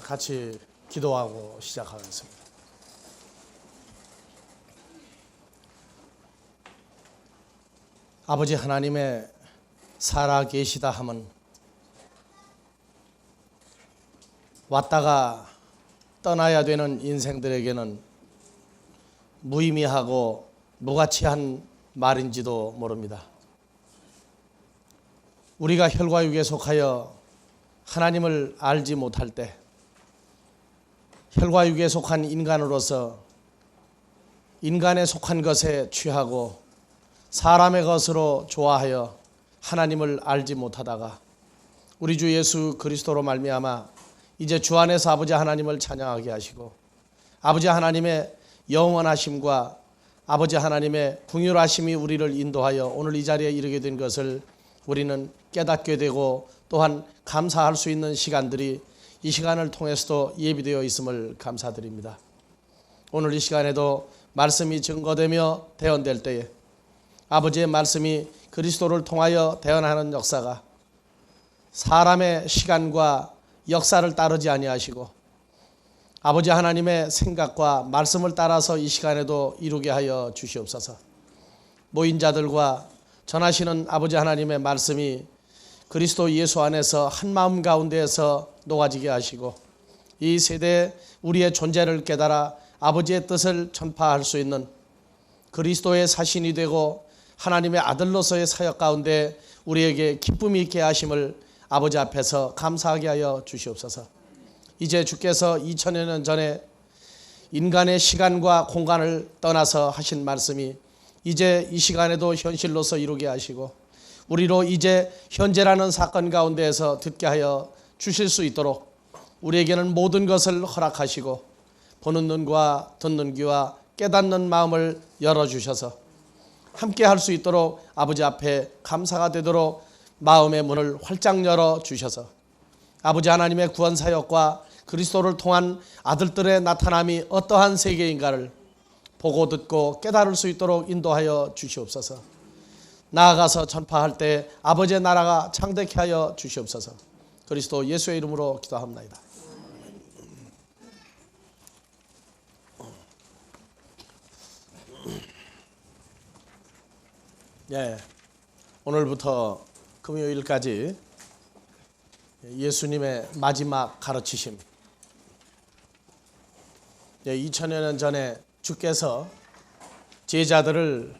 같이 기도하고 시작하겠습니다. 아버지 하나님의 살아 계시다 함은 왔다가 떠나야 되는 인생들에게는 무의미하고 무가치한 말인지도 모릅니다. 우리가 혈과 육에 속하여 하나님을 알지 못할 때 혈과 육에 속한 인간으로서 인간에 속한 것에 취하고 사람의 것으로 좋아하여 하나님을 알지 못하다가 우리 주 예수 그리스도로 말미암아 이제 주 안에서 아버지 하나님을 찬양하게 하시고 아버지 하나님의 영원하심과 아버지 하나님의 긍휼하심이 우리를 인도하여 오늘 이 자리에 이르게 된 것을 우리는 깨닫게 되고 또한 감사할 수 있는 시간들이 이 시간을 통해서도 예비되어 있음을 감사드립니다. 오늘 이 시간에도 말씀이 증거되며 대언될 때에 아버지의 말씀이 그리스도를 통하여 대언하는 역사가 사람의 시간과 역사를 따르지 아니하시고 아버지 하나님의 생각과 말씀을 따라서 이 시간에도 이루게 하여 주시옵소서. 모인 자들과 전하시는 아버지 하나님의 말씀이 그리스도 예수 안에서 한 마음 가운데에서 녹아지게 하시고 이 세대에 우리의 존재를 깨달아 아버지의 뜻을 전파할 수 있는 그리스도의 사신이 되고 하나님의 아들로서의 사역 가운데 우리에게 기쁨이 있게 하심을 아버지 앞에서 감사하게 하여 주시옵소서. 이제 주께서 2000여 년 전에 인간의 시간과 공간을 떠나서 하신 말씀이 이제 이 시간에도 현실로서 이루게 하시고 우리로 이제 현재라는 사건 가운데에서 듣게 하여 주실 수 있도록 우리에게는 모든 것을 허락하시고 보는 눈과 듣는 귀와 깨닫는 마음을 열어주셔서 함께 할 수 있도록 아버지 앞에 감사가 되도록 마음의 문을 활짝 열어주셔서 아버지 하나님의 구원사역과 그리스도를 통한 아들들의 나타남이 어떠한 세계인가를 보고 듣고 깨달을 수 있도록 인도하여 주시옵소서. 나아가서 전파할 때 아버지의 나라가 창대케 하여 주시옵소서. 그리스도 예수의 이름으로 기도합니다. 오늘부터 금요일까지 예수님의 마지막 가르치심. 2000여 년 전에 주께서 제자들을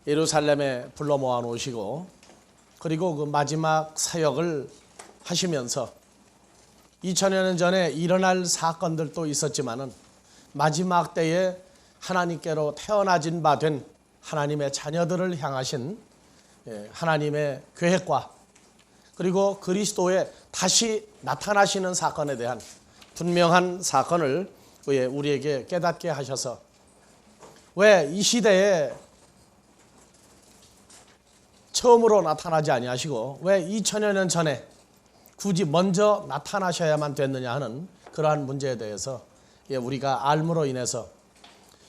예루살렘에 불러 모아 놓으시고 그리고 그 마지막 사역을 하시면서 2000여 년 전에 일어날 사건들도 있었지만은 마지막 때에 하나님께로 태어나진 바 된 하나님의 자녀들을 향하신 하나님의 계획과 그리고 그리스도의 다시 나타나시는 사건에 대한 분명한 사건을 우리에게 깨닫게 하셔서 왜 이 시대에 처음으로 나타나지 아니하시고 왜 2000여 년 전에 굳이 먼저 나타나셔야만 됐느냐 하는 그러한 문제에 대해서 우리가 알므로 인해서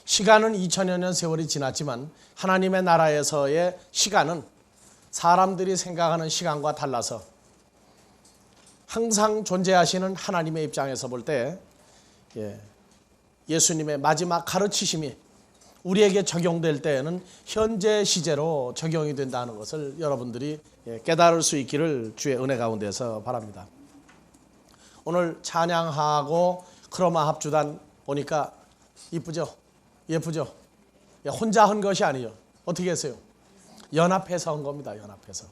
시간은 2000여 년 세월이 지났지만 하나님의 나라에서의 시간은 사람들이 생각하는 시간과 달라서 항상 존재하시는 하나님의 입장에서 볼 때 예수님의 마지막 가르치심이 우리에게 적용될 때에는 현재 시제로 적용이 된다는 것을 여러분들이 깨달을 수 있기를 주의 은혜 가운데서 바랍니다. 오늘 찬양하고 크로마 합주단 보니까 이쁘죠? 예쁘죠? 혼자 한 것이 아니에요. 어떻게 했어요? 연합해서 한 겁니다. 연합해서.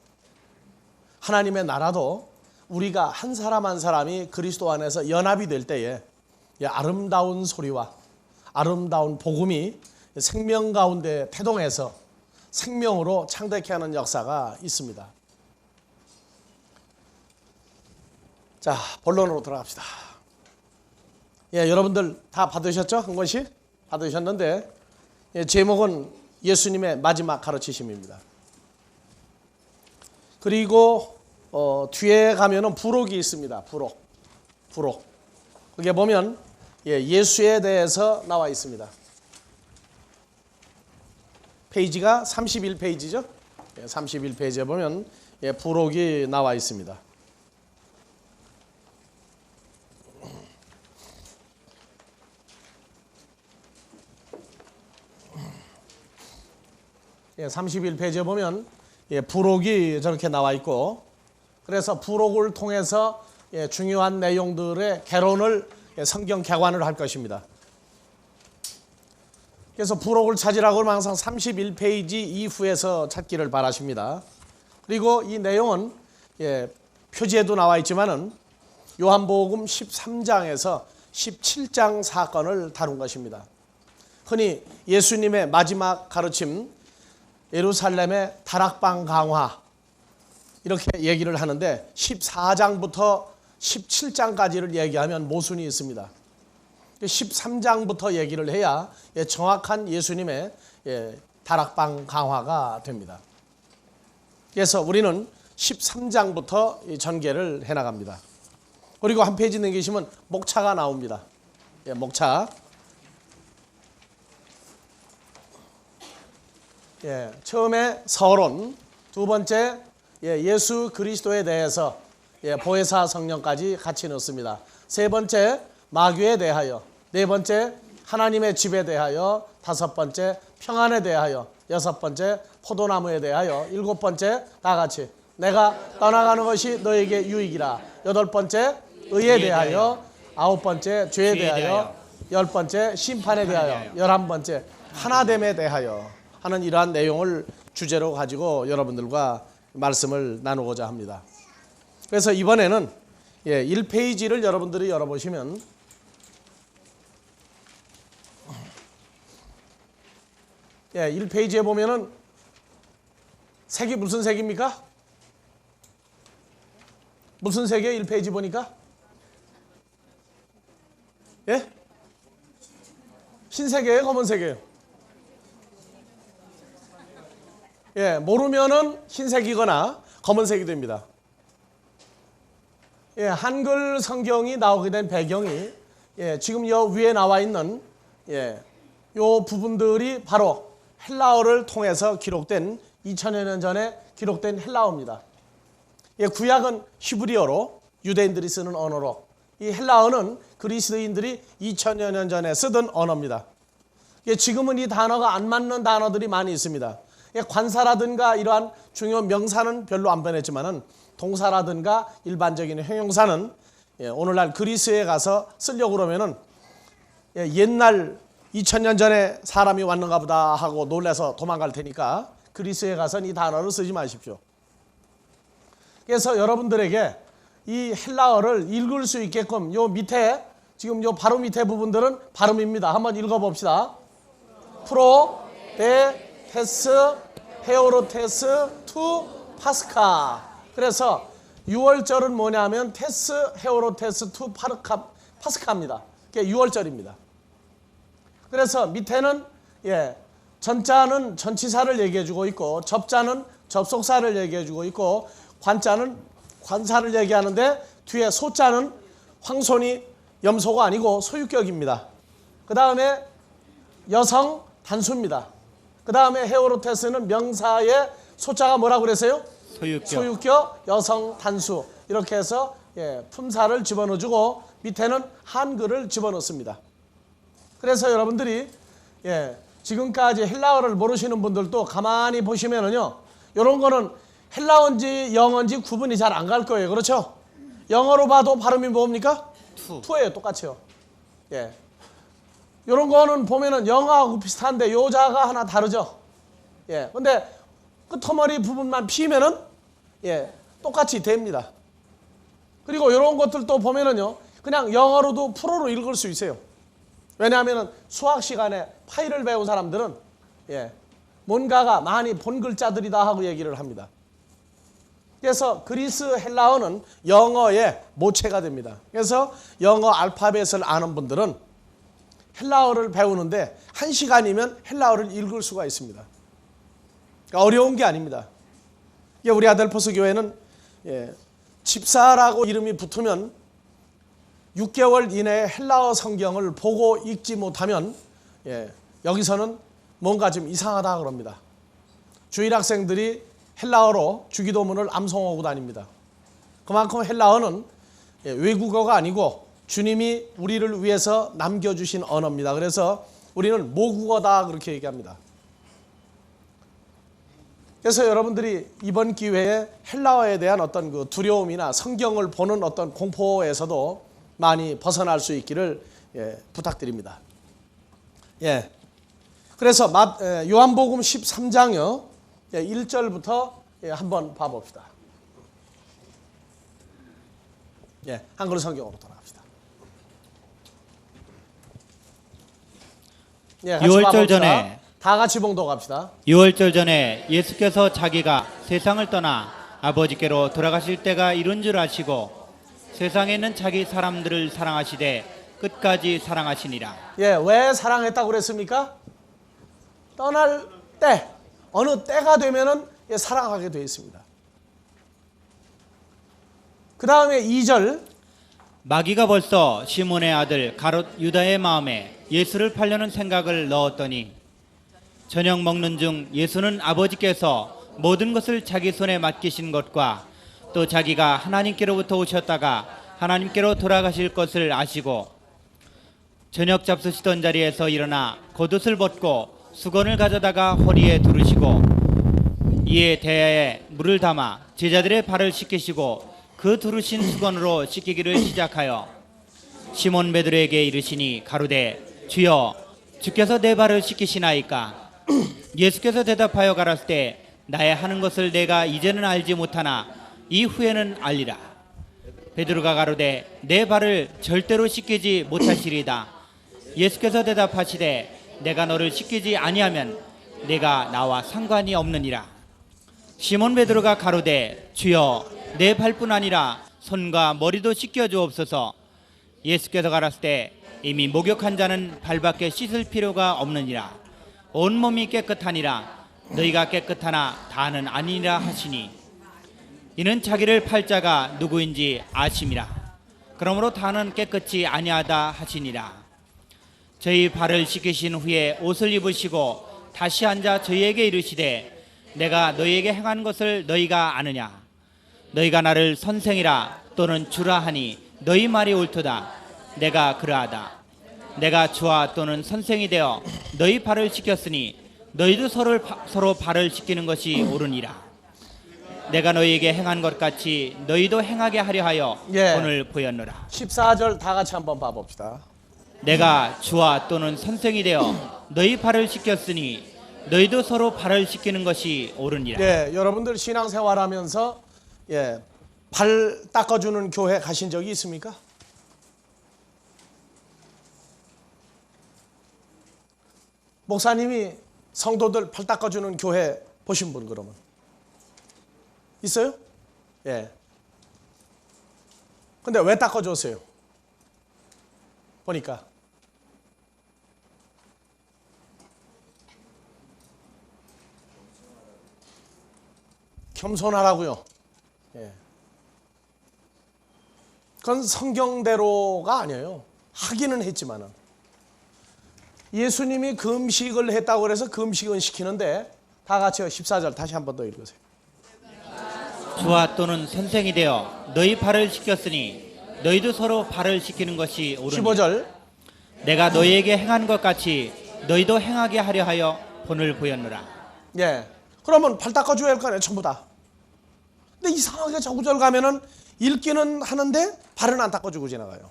하나님의 나라도 우리가 한 사람 한 사람이 그리스도 안에서 연합이 될 때에 아름다운 소리와 아름다운 복음이 생명 가운데 태동해서 생명으로 창대케 하는 역사가 있습니다. 자, 본론으로 들어갑시다. 여러분들 다 받으셨죠? 한 권씩? 받으셨는데 제목은 예수님의 마지막 가르치심입니다. 그리고 뒤에 가면은 부록이 있습니다. 부록. 거기에 보면 예수에 대해서 나와 있습니다. 페이지가 31페이지죠. 31페이지에 보면 부록이 나와 있습니다. 31페이지에 보면 부록이 저렇게 나와 있고, 그래서 부록을 통해서 중요한 내용들의 개론을 성경 개관을 할 것입니다. 그래서 부록을 찾으라고 항상 31페이지 이후에서 찾기를 바라십니다. 그리고 이 내용은 표지에도 나와 있지만은 요한복음 13장에서 17장 사건을 다룬 것입니다. 흔히 예수님의 마지막 가르침, 예루살렘의 다락방 강화 이렇게 얘기를 하는데 14장부터 17장까지를 얘기하면 모순이 있습니다. 13장부터 얘기를 해야 정확한 예수님의 다락방 강화가 됩니다. 그래서 우리는 13장부터 전개를 해나갑니다. 그리고 한 페이지 넘기시면 목차가 나옵니다. 목차. 처음에 서론, 두 번째 예수 그리스도에 대해서 보혜사 성령까지 같이 넣습니다. 세 번째 마귀에 대하여, 네 번째 하나님의 집에 대하여, 다섯 번째 평안에 대하여, 여섯 번째 포도나무에 대하여, 일곱 번째 다 같이 내가 떠나가는 것이 너에게 유익이라, 여덟 번째 의에 대하여, 아홉 번째 죄에 대하여, 열 번째 심판에 대하여, 열한 번째 하나됨에 대하여 하는 이러한 내용을 주제로 가지고 여러분들과 말씀을 나누고자 합니다. 그래서 이번에는 1페이지를 여러분들이 열어보시면 1페이지에 보면은 색이 무슨 색입니까? 무슨 색이에요? 1페이지 보니까? 예? 흰색이에요? 검은색이에요? 모르면은 흰색이거나 검은색이 됩니다. 한글 성경이 나오게 된 배경이 지금 여 위에 나와 있는 요 부분들이 바로 헬라어를 통해서 기록된 2000여 년 전에 기록된 헬라어입니다. 구약은 히브리어로 유대인들이 쓰는 언어로, 이 헬라어는 그리스도인들이 2000여 년 전에 쓰던 언어입니다. 지금은 이 단어가 안 맞는 단어들이 많이 있습니다. 관사라든가 이러한 중요 명사는 별로 안 변했지만은 동사라든가 일반적인 형용사는 오늘날 그리스에 가서 쓰려고 그러면은 옛날 2000년 전에 사람이 왔는가 보다 하고 놀라서 도망갈 테니까 그리스에 가서는 이 단어를 쓰지 마십시오. 그래서 여러분들에게 이 헬라어를 읽을 수 있게끔 요 밑에 지금 요 바로 밑에 부분들은 발음입니다. 한번 읽어봅시다. 프로, 데, 테스, 헤오로테스, 투, 파스카. 그래서 6월절은 뭐냐면 테스, 헤오로테스, 투, 파스카입니다. 그게 6월절입니다. 그래서 밑에는 전자는 전치사를 얘기해주고 있고, 접자는 접속사를 얘기해주고 있고, 관자는 관사를 얘기하는데 뒤에 소자는 황손이 염소가 아니고 소유격입니다. 그 다음에 여성 단수입니다. 그 다음에 헤오로테스는 명사의 소자가 뭐라고 그랬어요? 소유격, 여성 단수. 이렇게 해서 품사를 집어넣어주고 밑에는 한글을 집어넣습니다. 그래서 여러분들이 지금까지 헬라어를 모르시는 분들도 가만히 보시면은요, 이런 거는 헬라어인지 영어인지 구분이 잘 안 갈 거예요. 그렇죠? 영어로 봐도 발음이 뭡니까? 투예요. 똑같이요. 이런 거는 보면은 영어하고 비슷한데 요자가 하나 다르죠. 근데 끝머리 부분만 피면은 똑같이 됩니다. 그리고 이런 것들도 보면은요, 그냥 영어로도 프로로 읽을 수 있어요. 왜냐하면은 수학 시간에 파이를 배운 사람들은 뭔가가 많이 본 글자들이다 하고 얘기를 합니다. 그래서 그리스 헬라어는 영어의 모체가 됩니다. 그래서 영어 알파벳을 아는 분들은 헬라어를 배우는데 1시간이면 헬라어를 읽을 수가 있습니다. 그러니까 어려운 게 아닙니다. 우리 아델포스 교회는 집사라고 이름이 붙으면 6개월 이내에 헬라어 성경을 보고 읽지 못하면 여기서는 뭔가 좀 이상하다 그럽니다. 주일 학생들이 헬라어로 주기도문을 암송하고 다닙니다. 그만큼 헬라어는 외국어가 아니고 주님이 우리를 위해서 남겨주신 언어입니다. 그래서 우리는 모국어다 그렇게 얘기합니다. 그래서 여러분들이 이번 기회에 헬라어에 대한 어떤 그 두려움이나 성경을 보는 어떤 공포에서도 많이 벗어날 수 있기를 부탁드립니다. 예. 그래서 요한복음 13장요 1절부터 한번 봐봅시다. 예, 한글 성경으로 돌아갑시다. 예, 6월절 전에 다 같이 봉독합시다. 6월절 전에 예수께서 자기가 세상을 떠나 아버지께로 돌아가실 때가 이른 줄 아시고 세상에 있는 자기 사람들을 사랑하시되 끝까지 사랑하시니라. 예, 왜 사랑했다고 그랬습니까? 떠날 때, 어느 때가 되면은 사랑하게 되어 있습니다. 그 다음에 2절. 마귀가 벌써 시몬의 아들 가롯 유다의 마음에 예수를 팔려는 생각을 넣었더니 저녁 먹는 중 예수는 아버지께서 모든 것을 자기 손에 맡기신 것과 또 자기가 하나님께로부터 오셨다가 하나님께로 돌아가실 것을 아시고 저녁 잡수시던 자리에서 일어나 겉옷을 벗고 수건을 가져다가 허리에 두르시고 이에 대야에 물을 담아 제자들의 발을 씻기시고 그 두르신 수건으로 씻기기를 시작하여 시몬 베드로에게 이르시니 가로되 주여 주께서 내 발을 씻기시나이까. 예수께서 대답하여 가라사대 나의 하는 것을 내가 이제는 알지 못하나 이후에는 알리라. 베드로가 가로되 내 발을 절대로 씻기지 못하시리다. 예수께서 대답하시되 내가 너를 씻기지 아니하면 내가 나와 상관이 없느니라. 시몬 베드로가 가로되 주여 내 발뿐 아니라 손과 머리도 씻겨 주옵소서. 예수께서 가라사대 이미 목욕한 자는 발밖에 씻을 필요가 없느니라. 온몸이 깨끗하니라. 너희가 깨끗하나 다는 아니니라 하시니 이는 자기를 팔 자가 누구인지 아심이라. 그러므로 다는 깨끗이 아니하다 하시니라. 저희 발을 씻기신 후에 옷을 입으시고 다시 앉아 저희에게 이르시되 내가 너희에게 행한 것을 너희가 아느냐. 너희가 나를 선생이라 또는 주라 하니 너희 말이 옳도다. 내가 그러하다. 내가 주와 또는 선생이 되어 너희 발을 씻겼으니 너희도 서로 발을 씻기는 것이 옳으니라. 내가 너희에게 행한 것 같이 너희도 행하게 하려 하여 본을 보였노라. 14절 다 같이 한번 봐봅시다. 내가 주와 또는 선생이 되어 너희 발을 씻겼으니 너희도 서로 발을 씻기는 것이 옳으니라. 예, 여러분들 신앙생활하면서 발 닦아주는 교회 가신 적이 있습니까? 목사님이 성도들 발 닦아주는 교회 보신 분 그러면 있어요? 예. 근데 왜 닦아줬어요? 보니까 겸손하라고요. 예. 그건 성경대로가 아니에요. 하기는 했지만은 예수님이 금식을 했다고 그래서 금식은 시키는데 다 같이요. 14절 다시 한 번 더 읽으세요. 주와 또는 선생이 되어 너희 발을 씻겼으니 너희도 서로 발을 씻기는 것이 옳으니라. 15절 내가 너희에게 행한 것 같이 너희도 행하게 하려 하여 본을 보였노라. 예. 그러면 발 닦아줘야 할 거 아니에요. 전부 다. 근데 이상하게 저 구절 가면은 읽기는 하는데 발은 안 닦아주고 지나가요.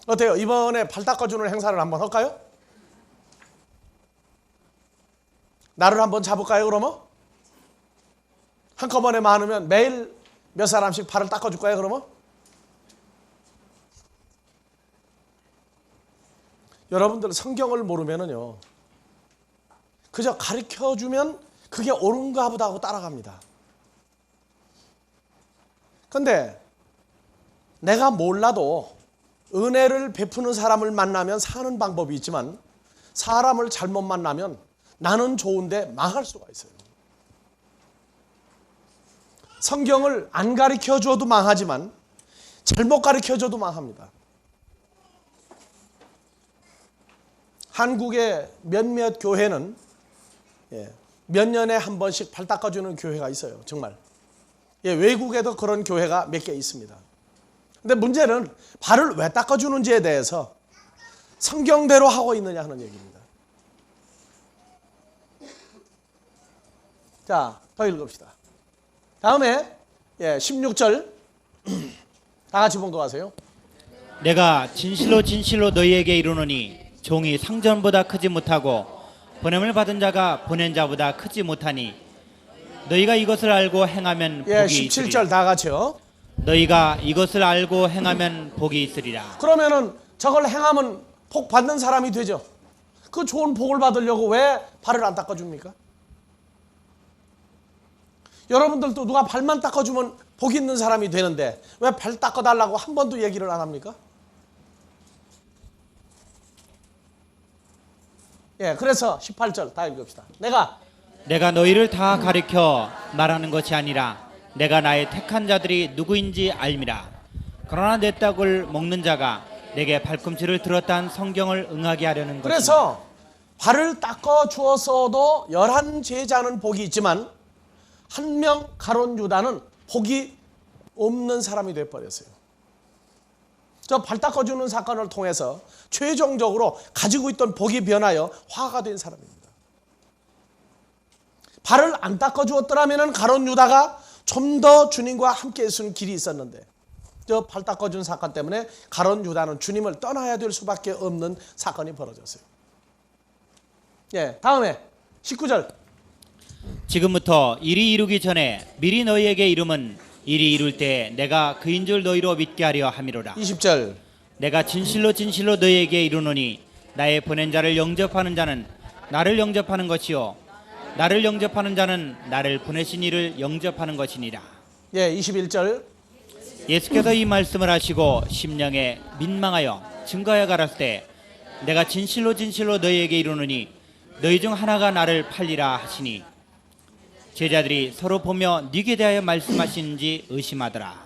어때요? 이번에 발 닦아주는 행사를 한번 할까요? 나를 한번 잡을까요 그러면? 한꺼번에 많으면 매일 몇 사람씩 발을 닦아줄 거예요 그러면? 여러분들 성경을 모르면은요 그저 가르쳐주면 그게 옳은가 보다 하고 따라갑니다. 근데 내가 몰라도 은혜를 베푸는 사람을 만나면 사는 방법이 있지만 사람을 잘못 만나면 나는 좋은데 망할 수가 있어요. 성경을 안 가르쳐줘도 망하지만 잘못 가르쳐줘도 망합니다. 한국의 몇몇 교회는 몇 년에 한 번씩 발 닦아주는 교회가 있어요. 정말. 외국에도 그런 교회가 몇 개 있습니다. 근데 문제는 발을 왜 닦아주는지에 대해서 성경대로 하고 있느냐 하는 얘기입니다. 자, 더 읽읍시다. 다음에 16절 다 같이 봉독하세요. 내가 진실로 진실로 너희에게 이르노니 종이 상전보다 크지 못하고 보냄을 받은 자가 보낸 자보다 크지 못하니 너희가 이것을 알고 행하면 복이 17절 있으리라. 다 같이요. 너희가 이것을 알고 행하면 복이 있으리라. 그러면은 저걸 행하면 복 받는 사람이 되죠. 그 좋은 복을 받으려고 왜 발을 안 닦아줍니까? 여러분들도 누가 발만 닦아주면 복 있는 사람이 되는데 왜 발 닦아달라고 한 번도 얘기를 안 합니까? 그래서 18절 다 읽읍시다. 내가 너희를 다 가리켜 말하는 것이 아니라 내가 나의 택한 자들이 누구인지 알미라. 그러나 내 떡을 먹는 자가 내게 발꿈치를 들었다는 성경을 응하게 하려는 것이다. 그래서 발을 닦아 주었어도 11 제자는 복이 있지만 한 명 가룟 유다는 복이 없는 사람이 되어버렸어요. 저 발 닦아주는 사건을 통해서 최종적으로 가지고 있던 복이 변하여 화가 된 사람입니다. 발을 안 닦아주었더라면 가룟 유다가 좀 더 주님과 함께 있는 길이 있었는데 저 발 닦아준 사건 때문에 가룟 유다는 주님을 떠나야 될 수밖에 없는 사건이 벌어졌어요. 다음에 19절. 지금부터 일이 이루기 전에 미리 너희에게 이름은 일이 이룰 때 내가 그인 줄 너희로 믿게 하려 함이로라. 20절. 내가 진실로 진실로 너희에게 이르노니 나의 보낸 자를 영접하는 자는 나를 영접하는 것이요 나를 영접하는 자는 나를 보내신 이를 영접하는 것이니라. 21절. 예수께서 이 말씀을 하시고 심령에 민망하여 증거하여 가라을 때 내가 진실로 진실로 너희에게 이르노니 너희 중 하나가 나를 팔리라 하시니 제자들이 서로 보며 네게 대하여 말씀하시는지 의심하더라.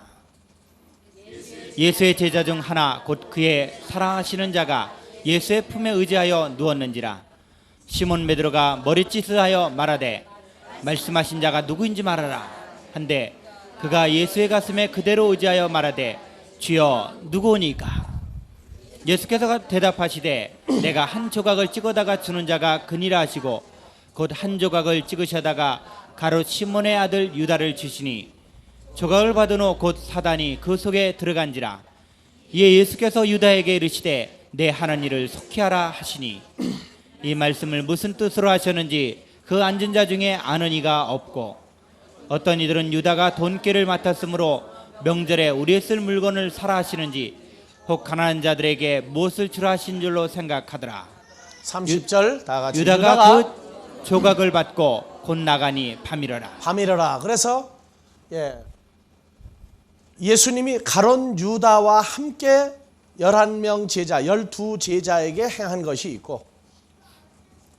예수의 제자 중 하나 곧 그의 사랑하시는 자가 예수의 품에 의지하여 누웠는지라. 시몬 베드로가 머리짓을 하여 말하되 말씀하신 자가 누구인지 말하라 한데 그가 예수의 가슴에 그대로 의지하여 말하되 주여 누구오니까. 예수께서 대답하시되 내가 한 조각을 찍어다가 주는 자가 그니라 하시고 곧 한 조각을 찍으셔다가 가롯 시몬의 아들 유다를 주시니 조각을 받은 후 곧 사단이 그 속에 들어간지라. 이에 예수께서 유다에게 이르시되 내 하는 일을 속히 하라 하시니 이 말씀을 무슨 뜻으로 하셨는지 그 앉은 자 중에 아는 이가 없고 어떤 이들은 유다가 돈꾀를 맡았으므로 명절에 우리의 쓸 물건을 사라 하시는지 혹 가난한 자들에게 무엇을 주라 하신 줄로 생각하더라. 30절 다 같이. 유다가 그 조각을 받고 곧 나가니 밤이러라. 그래서 예수님이 가룟 유다와 함께 11명 제자 12제자에게 행한 것이 있고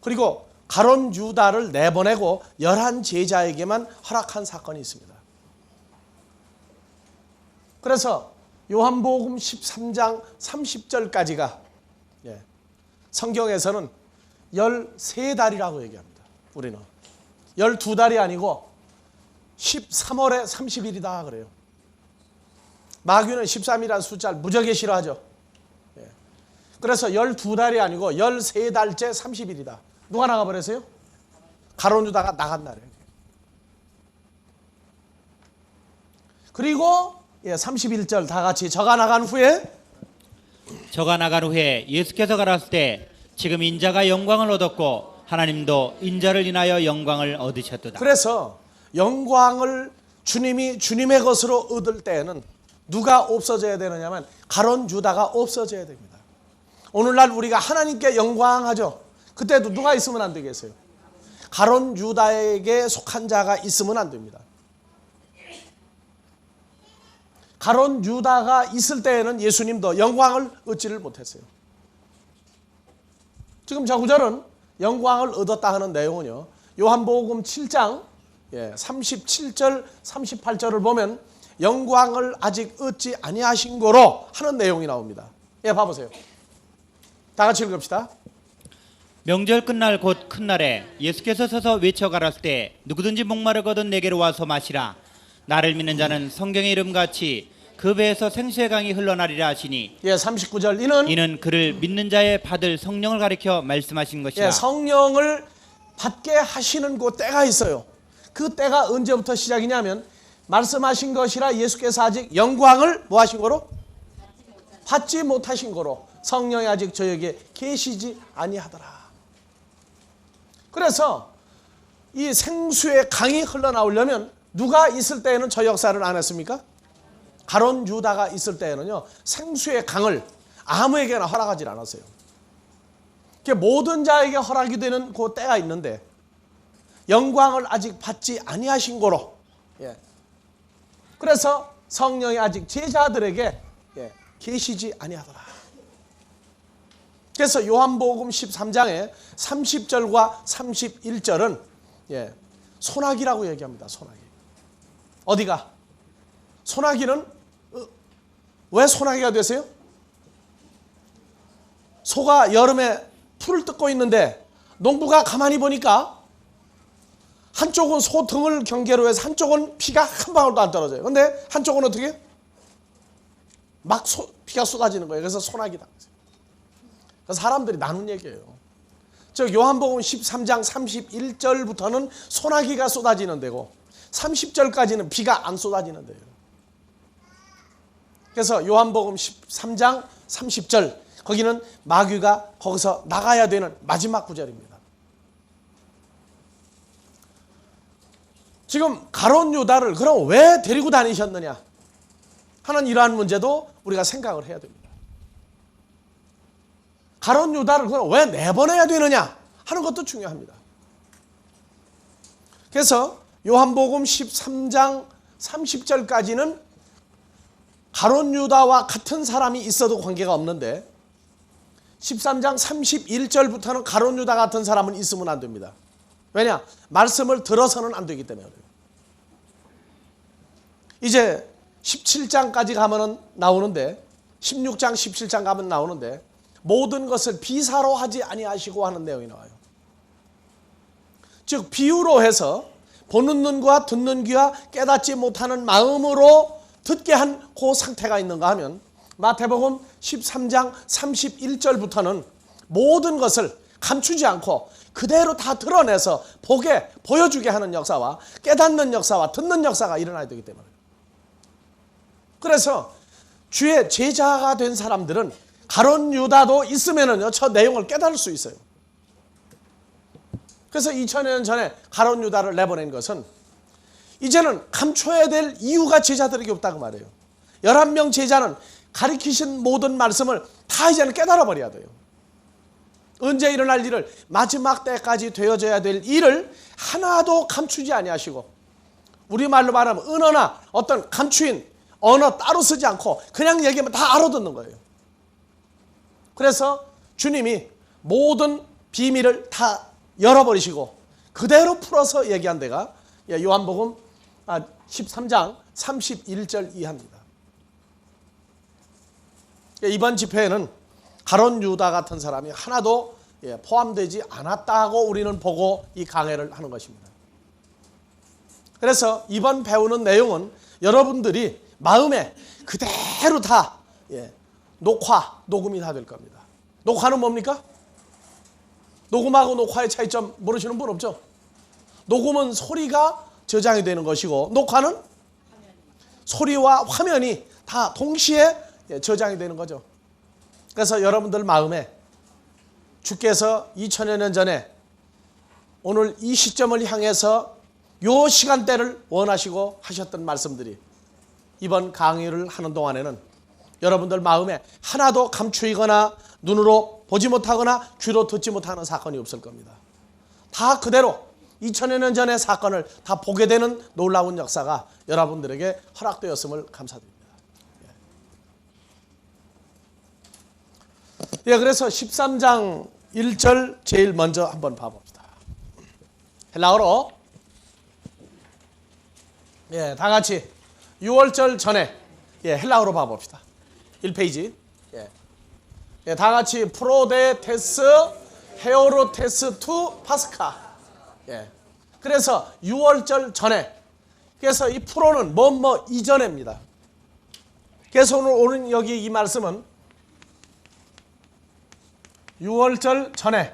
그리고 가룟 유다를 내보내고 11제자에게만 허락한 사건이 있습니다. 그래서 요한복음 13장 30절까지가 성경에서는 13달이라고 얘기합니다. 우리는 12달이 아니고 13월에 30일이다 그래요. 마귀는 13이라는 숫자를 무지하게 싫어하죠. 그래서 12달이 아니고 13달째 30일이다. 누가 나가버렸어요? 가룟 유다가 나간 날이에요. 그리고 31절 다 같이 저가 나간 후에 예수께서 가라을 때 지금 인자가 영광을 얻었고 하나님도 인자를 인하여 영광을 얻으셨도다. 그래서 영광을 주님이 주님의 것으로 얻을 때에는 누가 없어져야 되느냐면 가룟 유다가 없어져야 됩니다. 오늘날 우리가 하나님께 영광하죠. 그때도 누가 있으면 안 되겠어요? 가룟 유다에게 속한 자가 있으면 안 됩니다. 가룟 유다가 있을 때에는 예수님도 영광을 얻지를 못했어요. 지금 저 구절은 영광을 얻었다 하는 내용은요. 요한복음 7장 37절 38절을 보면 영광을 아직 얻지 아니하신 거로 하는 내용이 나옵니다. 봐보세요. 다 같이 읽읍시다. 명절 끝날 곧 큰 날에 예수께서 서서 외쳐 가라을 때 누구든지 목마르거든 내게로 와서 마시라. 나를 믿는 자는 성경의 이름같이 그 배에서 생수의 강이 흘러나리라 하시니 39절 이는 그를 믿는 자의 받을 성령을 가리켜 말씀하신 것이라. 성령을 받게 하시는 그 때가 있어요. 그 때가 언제부터 시작이냐면 말씀하신 것이라 예수께서 아직 영광을 뭐 하신 거로? 받지 못하신 거로 성령이 아직 저에게 계시지 아니하더라. 그래서 이 생수의 강이 흘러나오려면 누가 있을 때에는 저 역사를 안 했습니까? 가룟 유다가 있을 때에는요, 생수의 강을 아무에게나 허락하지 않았어요. 모든 자에게 허락이 되는 그 때가 있는데 영광을 아직 받지 아니하신 거로, 그래서 성령이 아직 제자들에게 계시지 아니하더라. 그래서 요한복음 13장에 30절과 31절은 소나기라고 얘기합니다. 소나기. 어디가? 소나기는 왜 소나기가 되세요? 소가 여름에 풀을 뜯고 있는데 농부가 가만히 보니까 한쪽은 소 등을 경계로 해서 한쪽은 피가 한 방울도 안 떨어져요. 근데 한쪽은 어떻게? 막 피가 쏟아지는 거예요. 그래서 소나기다. 그래서 사람들이 나눈 얘기예요. 즉 요한복음 13장 31절부터는 소나기가 쏟아지는 데고 30절까지는 비가 안 쏟아지는 데예요. 그래서 요한복음 13장 30절 거기는 마귀가 거기서 나가야 되는 마지막 구절입니다. 지금 가룟 유다를 그럼 왜 데리고 다니셨느냐 하는 이러한 문제도 우리가 생각을 해야 됩니다. 가룟 유다를 그럼 왜 내보내야 되느냐 하는 것도 중요합니다. 그래서 요한복음 13장 30절까지는 가룟 유다와 같은 사람이 있어도 관계가 없는데 13장 31절부터는 가룟 유다 같은 사람은 있으면 안 됩니다. 왜냐? 말씀을 들어서는 안 되기 때문에 그래요. 이제 17장까지 가면 나오는데 16장 17장 가면 나오는데 모든 것을 비사로 하지 아니하시고 하는 내용이 나와요. 즉 비유로 해서 보는 눈과 듣는 귀와 깨닫지 못하는 마음으로 듣게 한 그 상태가 있는가 하면 마태복음 13장 31절부터는 모든 것을 감추지 않고 그대로 다 드러내서 보여주게 하는 역사와 깨닫는 역사와 듣는 역사가 일어나야 되기 때문에 그래서 주의 제자가 된 사람들은 가룟 유다도 있으면은요 저 내용을 깨달을 수 있어요. 그래서 2000여 년 전에 가룟 유다를 내보낸 것은 이제는 감춰야 될 이유가 제자들에게 없다고 말해요. 11명 제자는 가르치신 모든 말씀을 다 이제는 깨달아 버려야 돼요. 언제 일어날 일을 마지막 때까지 되어져야 될 일을 하나도 감추지 아니하시고 우리말로 말하면 언어나 어떤 감추인 언어 따로 쓰지 않고 그냥 얘기하면 다 알아듣는 거예요. 그래서 주님이 모든 비밀을 다 열어버리시고 그대로 풀어서 얘기한 데가 요한복음 13장 31절 이하입니다. 이번 집회에는 가룟 유다 같은 사람이 하나도 포함되지 않았다고 우리는 보고 이 강해를 하는 것입니다. 그래서 이번 배우는 내용은 여러분들이 마음에 그대로 다 녹음이 다 될 겁니다. 녹화는 뭡니까? 녹음하고 녹화의 차이점 모르시는 분 없죠? 녹음은 소리가 저장이 되는 것이고 녹화는 소리와 화면이 다 동시에 저장이 되는 거죠. 그래서 여러분들 마음에 주께서 2000여 년 전에 오늘 이 시점을 향해서 요 시간대를 원하시고 하셨던 말씀들이 이번 강의를 하는 동안에는 여러분들 마음에 하나도 감추이거나 눈으로 보지 못하거나 귀로 듣지 못하는 사건이 없을 겁니다. 다 그대로 2000여 년 전의 사건을 다 보게 되는 놀라운 역사가 여러분들에게 허락되었음을 감사드립니다. 그래서 13장 1절 제일 먼저 한번 봐봅시다. 헬라어로 다 같이 6월절 전에 헬라어로 봐봅시다. 1페이지 다 같이 프로데테스 헤오로테스 투 파스카 그래서 6월절 전에 그래서 이 프로는 뭐뭐 이전에입니다. 그래서 오늘 여기 이 말씀은 6월절 전에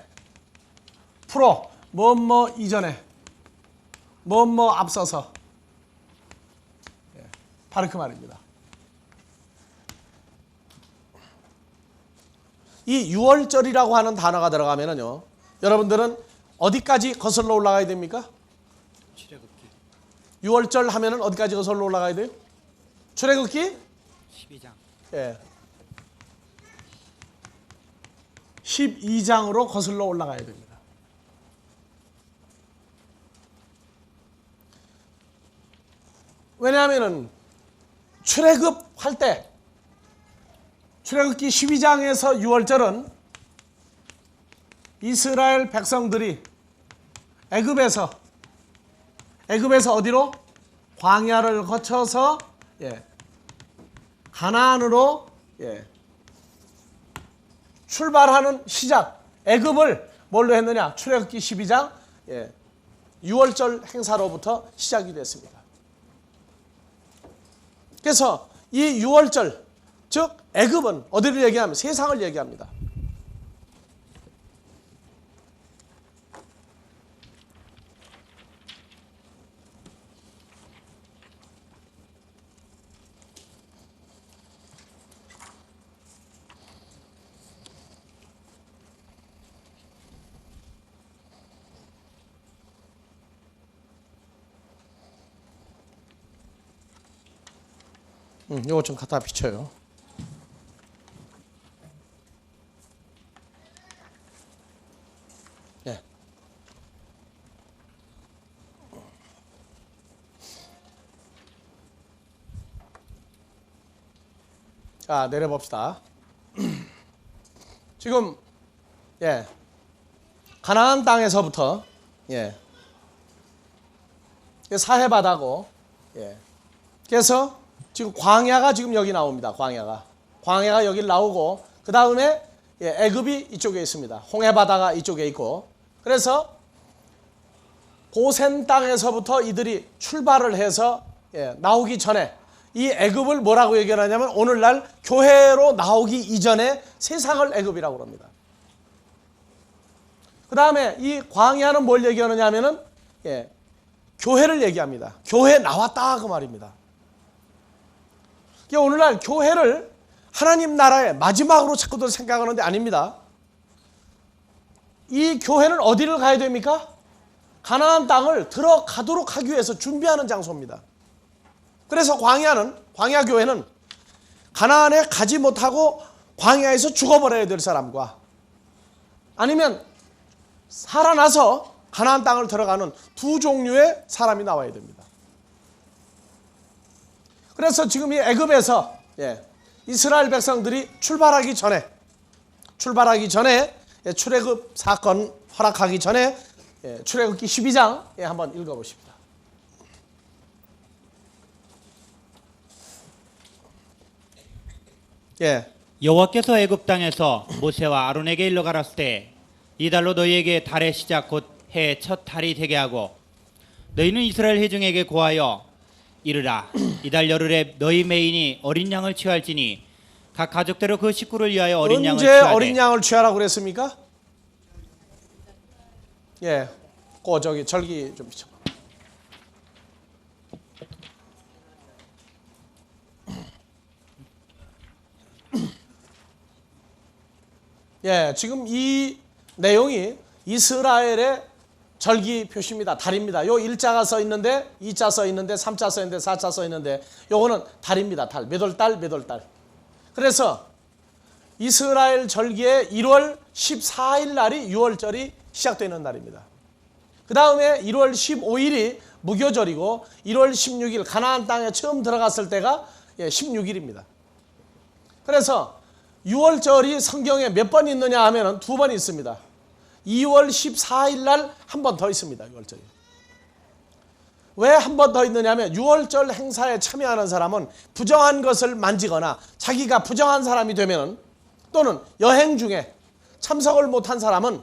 프로 뭐뭐 이전에 뭐 앞서서. 바로 그 말입니다. 이 유월절이라고 하는 단어가 들어가면은요, 여러분들은 어디까지 거슬러 올라가야 됩니까? 출애굽기 6월절 하면은 어디까지 거슬러 올라가야 돼요? 출애굽기 12장. 예. 12장으로 거슬러 올라가야 됩니다. 왜냐하면은 출애굽할 때 출애굽기 12장에서 6월절은 이스라엘 백성들이 애굽에서 어디로? 광야를 거쳐서 가나안으로 출발하는 시작. 애굽을 뭘로 했느냐? 출애굽기 12장 6월절 행사로부터 시작이 됐습니다. 그래서 이 6월절, 즉 애굽은 어디를 얘기하면 세상을 얘기합니다. 이거 좀 갖다 비춰요. 예. 자, 내려봅시다. 지금 가나안 땅에서부터 사해바다고 그래서 지금 광야가 지금 여기 나옵니다. 광야가 여기 나오고 그 다음에 애굽이 이쪽에 있습니다. 홍해바다가 이쪽에 있고 그래서 고센 땅에서부터 이들이 출발을 해서 나오기 전에 이 애굽을 뭐라고 얘기하냐면 오늘날 교회로 나오기 이전에 세상을 애굽이라고 합니다. 그 다음에 이 광야는 뭘 얘기하느냐 하면은 교회를 얘기합니다. 교회 나왔다 그 말입니다. 오늘날 교회를 하나님 나라의 마지막으로 자꾸들 생각하는데 아닙니다. 이 교회는 어디를 가야 됩니까? 가나안 땅을 들어가도록 하기 위해서 준비하는 장소입니다. 그래서 광야교회는 가나안에 가지 못하고 광야에서 죽어버려야 될 사람과 아니면 살아나서 가나안 땅을 들어가는 두 종류의 사람이 나와야 됩니다. 그래서 지금 이 애굽에서 이스라엘 백성들이 출발하기 전에 출애굽 사건 허락하기 전에 출애굽기 12장 한번 읽어보십니다. 여호와께서 애굽 땅에서 모세와 아론에게 일러 가라사대 때 이달로 너희에게 달의 시작 곧 해의 첫 달이 되게 하고 너희는 이스라엘 회중에게 고하여 이르라 이달 열흘에 너희 메인이 어린 양을 취할지니 각 가족대로 그 식구를 위하여 어린 양을 언제 취하되 어린 양을 취하라고 그랬습니까? 그 저기 절기 좀 비춰봐. 지금 이 내용이 이스라엘의 절기 표시입니다. 달입니다. 요 일자가 써 있는데 2자 써 있는데 3자 써 있는데 4자 써 있는데 요거는 달입니다. 달. 몇 월 달, 몇 월 달. 그래서 이스라엘 절기의 1월 14일 날이 6월절이 시작되는 날입니다. 그 다음에 1월 15일이 무교절이고 1월 16일 가나안 땅에 처음 들어갔을 때가 16일입니다. 그래서 6월절이 성경에 몇 번 있느냐 하면 두 번 있습니다. 2월 14일 날 한 번 더 있습니다. 6월절이. 왜 한 번 더 있느냐 하면 6월절 행사에 참여하는 사람은 부정한 것을 만지거나 자기가 부정한 사람이 되면 또는 여행 중에 참석을 못한 사람은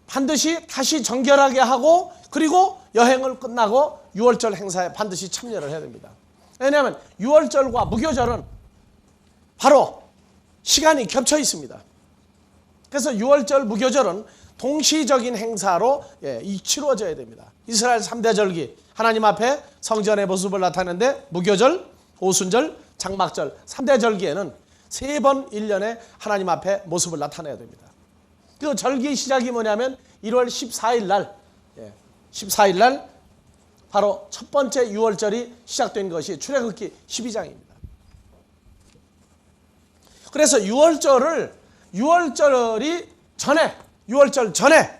반드시 다시 정결하게 하고 그리고 여행을 끝나고 6월절 행사에 반드시 참여를 해야 됩니다. 왜냐하면 6월절과 무교절은 바로 시간이 겹쳐 있습니다. 그래서 6월절 무교절은 동시적인 행사로 치루어져야 됩니다. 이스라엘 3대 절기, 하나님 앞에 성전의 모습을 나타내는데 무교절, 오순절, 장막절 3대 절기에는 3번 1년에 하나님 앞에 모습을 나타내야 됩니다. 그 절기 시작이 뭐냐면 1월 14일 날, 14일 날 바로 첫 번째 6월절이 시작된 것이 출애굽기 12장입니다. 그래서 6월절이 전에 6월절 전에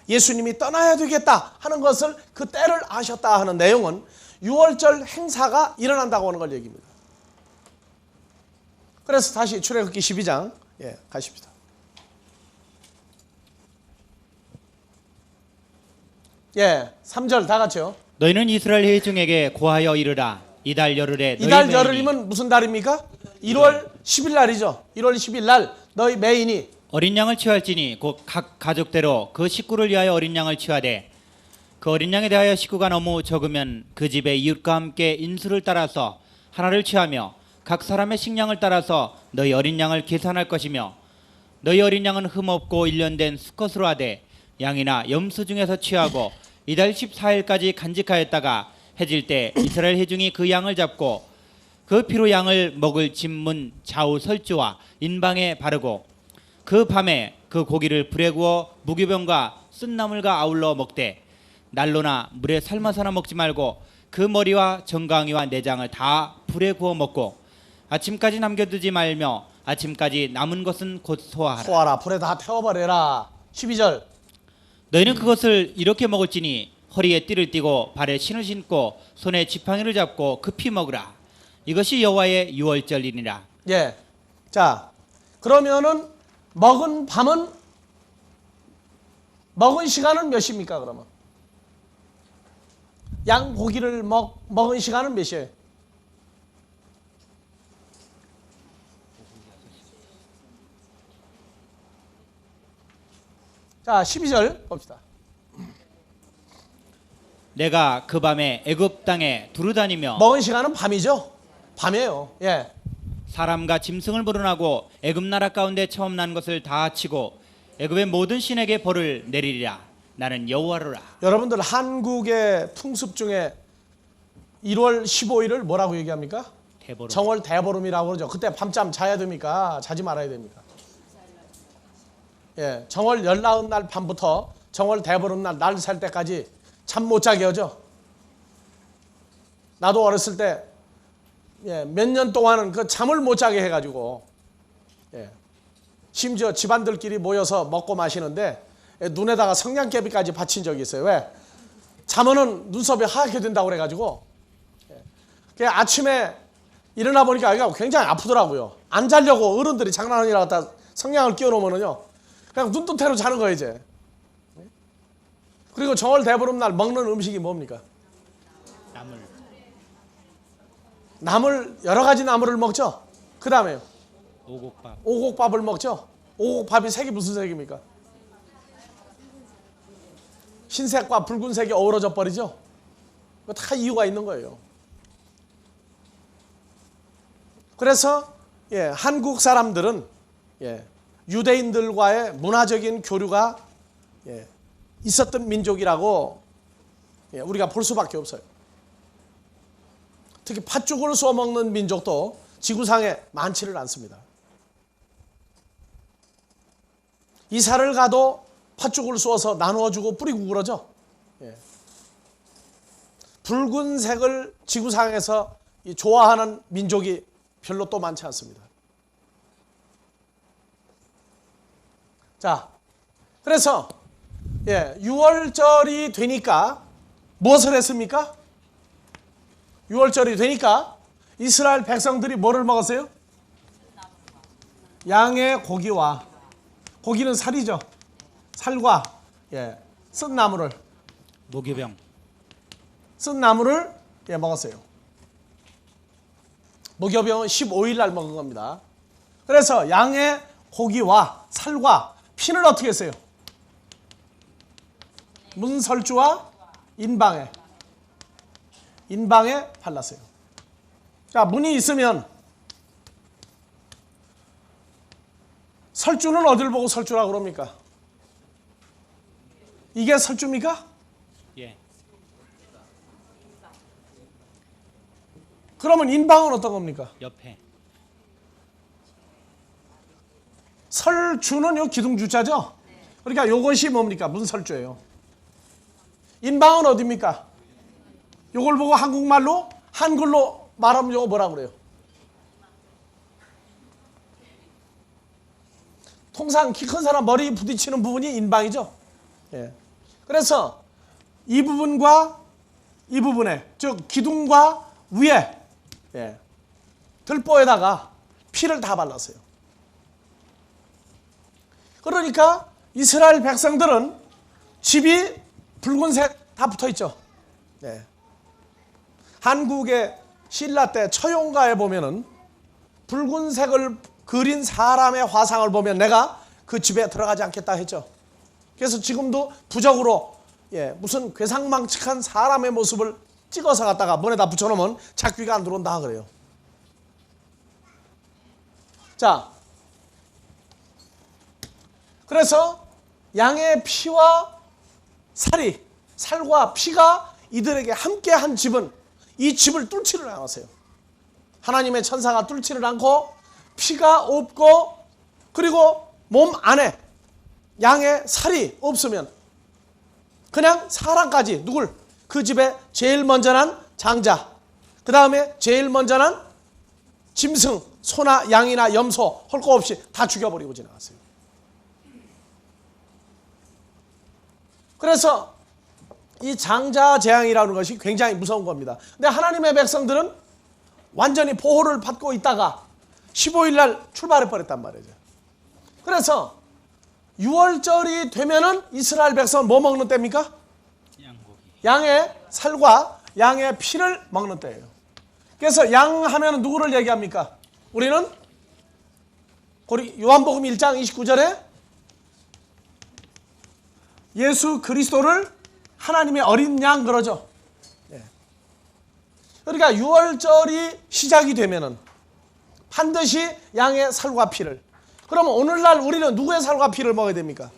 예수님이 떠나야 되겠다 하는 것을 그 때를 아셨다 하는 내용은 6월절 행사가 일어난다고 하는 걸 얘기입니다. 그래서 다시 출애굽기 12장 가십시다. 3절 다 같이요. 너희는 이스라엘 회중에게 고하여 이르라. 이달 열흘에 너희 이달 매인이 열흘이면 무슨 달입니까? 1월 10일 날이죠. 1월 10일 날 너희 매인이 어린 양을 취할지니 곧 각 가족대로 그 식구를 위하여 어린 양을 취하되 그 어린 양에 대하여 식구가 너무 적으면 그 집의 이웃과 함께 인수를 따라서 하나를 취하며 각 사람의 식량을 따라서 너희 어린 양을 계산할 것이며 너희 어린 양은 흠없고 1년 된 수컷으로 하되 양이나 염소 중에서 취하고 이달 14일까지 간직하였다가 해질 때 이스라엘 회중이 그 양을 잡고 그 피로 양을 먹을 집문 좌우 설주와 인방에 바르고 그 밤에 그 고기를 불에 구워 무교병과 쓴나물과 아울러 먹되 난로나 물에 삶아서나 먹지 말고 그 머리와 정강이와 내장을 다 불에 구워 먹고 아침까지 남겨두지 말며 아침까지 남은 것은 곧 소화하라. 불에 다 태워버려라. 12절 너희는 그것을 이렇게 먹을지니 허리에 띠를 띠고 발에 신을 신고 손에 지팡이를 잡고 급히 먹으라. 이것이 여호와의 유월절이니라. 자, 그러면은 먹은 시간은 몇 시입니까? 그러면 양 고기를 먹은 시간은 몇 시예요? 자, 12절 봅시다. 내가 그 밤에 애굽 땅에 두루다니며 먹은 시간은 밤이죠. 밤이에요. 사람과 짐승을 불어나고 애굽 나라 가운데 처음 난 것을 다 치고 애굽의 모든 신에게 벌을 내리리라. 나는 여호와로라. 여러분들 한국의 풍습 중에 1월 15일을 뭐라고 얘기합니까? 대보름. 정월 대보름이라고 그러죠. 그때 밤잠 자야 됩니까? 자지 말아야 됩니까? 정월 열나은 날 밤부터 정월 대보름 날 살 때까지 잠 못 자게 하죠. 나도 어렸을 때 몇 년 동안은 그 잠을 못 자게 해가지고 심지어 집안들끼리 모여서 먹고 마시는데 눈에다가 성냥개비까지 받친 적이 있어요. 왜? 자면은 눈썹이 하얗게 된다고 그래가지고 아침에 일어나 보니까 여기가 굉장히 아프더라고요. 안 자려고 어른들이 장난 아니라 갖다 성냥을 끼워놓으면은요 그냥 눈뜬태로 자는 거예요 이제. 그리고 정월 대보름 날 먹는 음식이 뭡니까? 나물 여러 가지 나물을 먹죠. 그 다음에요. 오곡밥을 먹죠. 오곡밥이 색이 무슨 색입니까? 흰색과 붉은색이 어우러져 버리죠. 다 이유가 있는 거예요. 그래서 한국 사람들은 유대인들과의 문화적인 교류가 있었던 민족이라고 우리가 볼 수밖에 없어요. 특히 팥죽을 쏘아 먹는 민족도 지구상에 많지를 않습니다. 이사를 가도 팥죽을 쏘아서 나누어주고 뿌리고 그러죠. 붉은색을 지구상에서 좋아하는 민족이 별로 또 많지 않습니다. 자, 그래서 6월절이 되니까 무엇을 했습니까? 6월절이 되니까 이스라엘 백성들이 뭐를 먹었어요? 양의 고기와 고기는 살이죠. 살과 쓴 나물을 쓴 나물을 먹었어요. 무교병은 15일 날 먹은 겁니다. 그래서 양의 고기와 살과 피는 어떻게 했어요? 문설주와 인방에 발랐어요. 자, 문이 있으면 설주는 어딜 보고 설주라고 그럽니까? 이게 설주입니까? 예. 그러면 인방은 어떤 겁니까? 옆에. 설주는 요 기둥주자죠? 그러니까 요것이 뭡니까? 문설주예요. 인방은 어디입니까? 요걸 보고 한국말로 한글로 말하면 요거 뭐라 그래요? 통상 키 큰 사람 머리 부딪히는 부분이 인방이죠. 예. 그래서 이 부분과 이 부분에 즉 기둥과 위에 예. 들보에다가 피를 다 발랐어요. 그러니까 이스라엘 백성들은 집이 붉은색 다 붙어 있죠. 예. 한국의 신라 때 처용가에 보면은 붉은색을 그린 사람의 화상을 보면 내가 그 집에 들어가지 않겠다 했죠. 그래서 지금도 부적으로 예, 무슨 괴상망측한 사람의 모습을 찍어서 갖다가 문에다 붙여놓으면 작귀가 안 들어온다 그래요. 자, 그래서 양의 피와 살이, 살과 피가 이들에게 함께 한 집은 이 집을 뚫지를 않았어요. 하나님의 천사가 뚫지를 않고 피가 없고 그리고 몸 안에 양의 살이 없으면 그냥 사람까지 누굴? 그 집에 제일 먼저 난 장자, 그 다음에 제일 먼저 난 짐승, 소나 양이나 염소 할 거 없이 다 죽여버리고 지나갔어요. 그래서 이 장자 재앙이라는 것이 굉장히 무서운 겁니다. 근데 하나님의 백성들은 완전히 보호를 받고 있다가 15일 날 출발해 버렸단 말이죠. 그래서 6월절이 되면은 이스라엘 백성은 뭐 먹는 때입니까? 양고기. 양의 살과 양의 피를 먹는 때예요. 그래서 양 하면은 누구를 얘기합니까? 우리는 요한복음 1장 29절에 예수 그리스도를 하나님의 어린 양 그러죠. 네. 그러니까 6월절이 시작이 되면은 반드시 양의 살과 피를. 그러면 오늘날 우리는 누구의 살과 피를 먹어야 됩니까?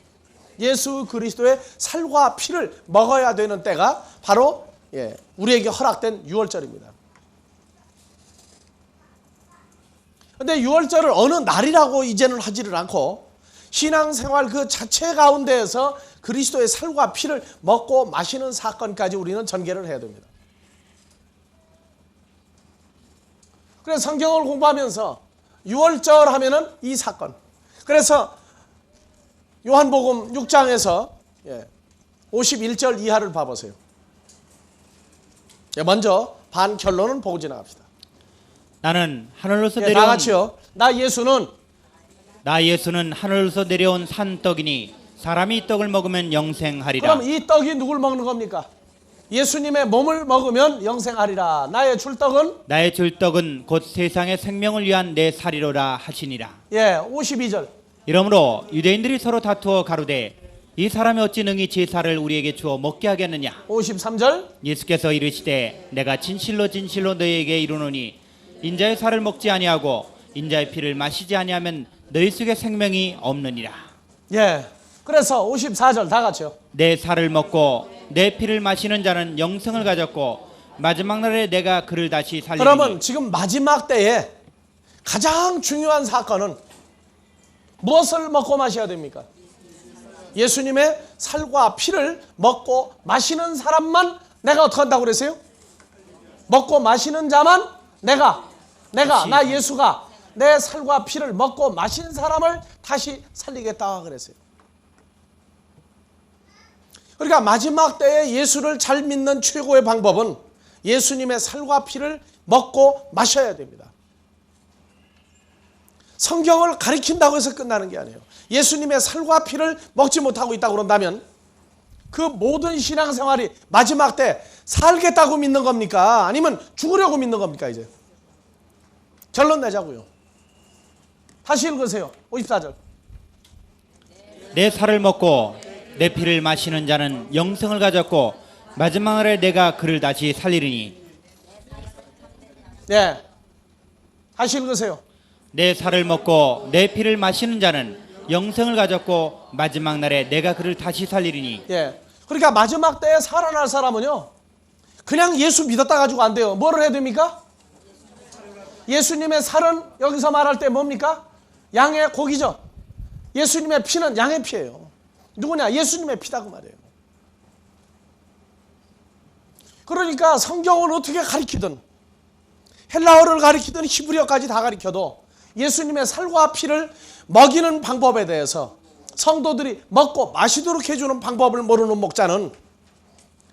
예수 그리스도의 살과 피를 먹어야 되는 때가 바로 우리에게 허락된 6월절입니다. 그런데 6월절을 어느 날이라고 이제는 하지를 않고 신앙생활 그 자체 가운데에서 그리스도의 살과 피를 먹고 마시는 사건까지 우리는 전개를 해야 됩니다. 그래서 성경을 공부하면서 6월절 하면은 이 사건. 그래서 요한복음 6장에서 51절 이하를 봐보세요. 먼저 반결론은 보고 지나갑시다. 나는 하늘로서 다 내려온 같이요. 나 예수는 하늘로서 내려온 산떡이니 사람이 이 떡을 먹으면 영생하리라. 그럼 이 떡이 누굴 먹는 겁니까? 예수님의 몸을 먹으면 영생하리라. 나의 줄떡은 나의 줄떡은 곧 세상의 생명을 위한 내 살이로라 하시니라. 52절. 이러므로 유대인들이 서로 다투어 가로되 이 사람이 어찌 능히 제사를 우리에게 주어 먹게 하겠느냐. 53절. 예수께서 이르시되 내가 진실로 진실로 너희에게 이르노니 인자의 살을 먹지 아니하고 인자의 피를 마시지 아니하면 너희 속에 생명이 없느니라. 그래서 54절 다 같이요. 내 살을 먹고 내 피를 마시는 자는 영생을 가졌고 마지막 날에 내가 그를 다시 살리리니. 그러면 지금 마지막 때에 가장 중요한 사건은 무엇을 먹고 마셔야 됩니까? 예수님의 살과 피를 먹고 마시는 사람만 내가 어떻게 한다고 그랬어요? 먹고 마시는 자만 나 예수가 내 살과 피를 먹고 마신 사람을 다시 살리겠다 그랬어요. 그러니까 마지막 때에 예수를 잘 믿는 최고의 방법은 예수님의 살과 피를 먹고 마셔야 됩니다. 성경을 가리킨다고 해서 끝나는 게 아니에요. 예수님의 살과 피를 먹지 못하고 있다고 그런다면 그 모든 신앙생활이 마지막 때 살겠다고 믿는 겁니까? 아니면 죽으려고 믿는 겁니까? 이제 결론 내자고요. 다시 읽으세요. 54절. 내 살을 먹고 내 피를 마시는 자는 영생을 가졌고 마지막 날에 내가 그를 다시 살리리니. 다시 읽으세요. 내 살을 먹고 내 피를 마시는 자는 영생을 가졌고 마지막 날에 내가 그를 다시 살리리니. 그러니까 마지막 때에 살아날 사람은요, 그냥 예수 믿었다 가지고 안 돼요. 뭐를 해야 됩니까? 예수님의 살은 여기서 말할 때 뭡니까? 양의 고기죠. 예수님의 피는 양의 피예요. 누구냐? 예수님의 피다 그 말이에요. 그러니까 성경을 어떻게 가리키든, 헬라어를 가리키든 히브리어까지 다 가리켜도 예수님의 살과 피를 먹이는 방법에 대해서 성도들이 먹고 마시도록 해주는 방법을 모르는 목자는,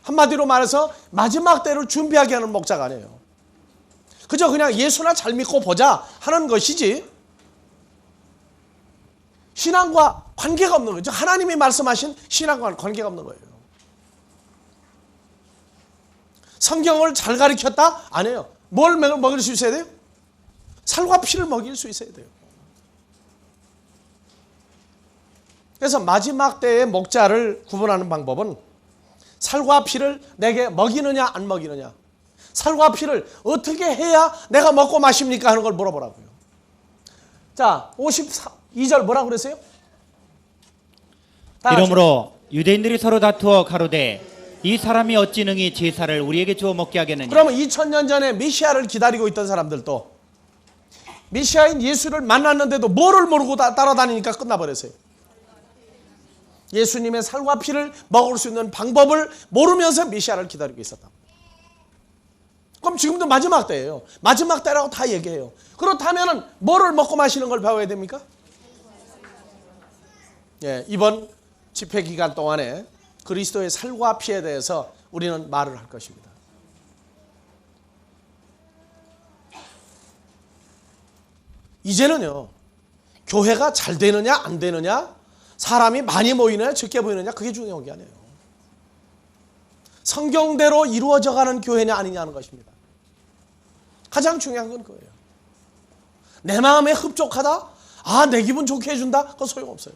한마디로 말해서 마지막 때를 준비하게 하는 목자가 아니에요. 그저 그냥 예수나 잘 믿고 보자 하는 것이지 신앙과 관계가 없는 거죠. 하나님이 말씀하신 신앙과 관계가 없는 거예요. 성경을 잘 가르쳤다? 아니에요. 뭘 먹일 수 있어야 돼요? 살과 피를 먹일 수 있어야 돼요. 그래서 마지막 때의 목자를 구분하는 방법은 살과 피를 내게 먹이느냐 안 먹이느냐, 살과 피를 어떻게 해야 내가 먹고 마십니까 하는 걸 물어보라고요. 자, 52절 뭐라고 그랬어요? 이러므로 유대인들이 서로 다투어 가로되 이 사람이 어찌 능히 제사를 우리에게 주어 먹게 하겠느냐. 그러면 2000년 전에 메시아를 기다리고 있던 사람들도 메시아인 예수를 만났는데도 뭐를 모르고 따라다니니까 끝나버렸어요. 예수님의 살과 피를 먹을 수 있는 방법을 모르면서 메시아를 기다리고 있었다. 그럼 지금도 마지막 때예요. 마지막 때라고 다 얘기해요. 그렇다면 뭐를 먹고 마시는 걸 배워야 됩니까? 예, 이번 집회 기간 동안에 그리스도의 살과 피에 대해서 우리는 말을 할 것입니다. 이제는요, 교회가 잘 되느냐 안 되느냐, 사람이 많이 모이느냐 적게 모이느냐, 그게 중요한 게 아니에요. 성경대로 이루어져가는 교회냐 아니냐는 것입니다. 가장 중요한 건 그거예요. 내 마음에 흡족하다? 아, 내 기분 좋게 해준다? 그거 소용없어요.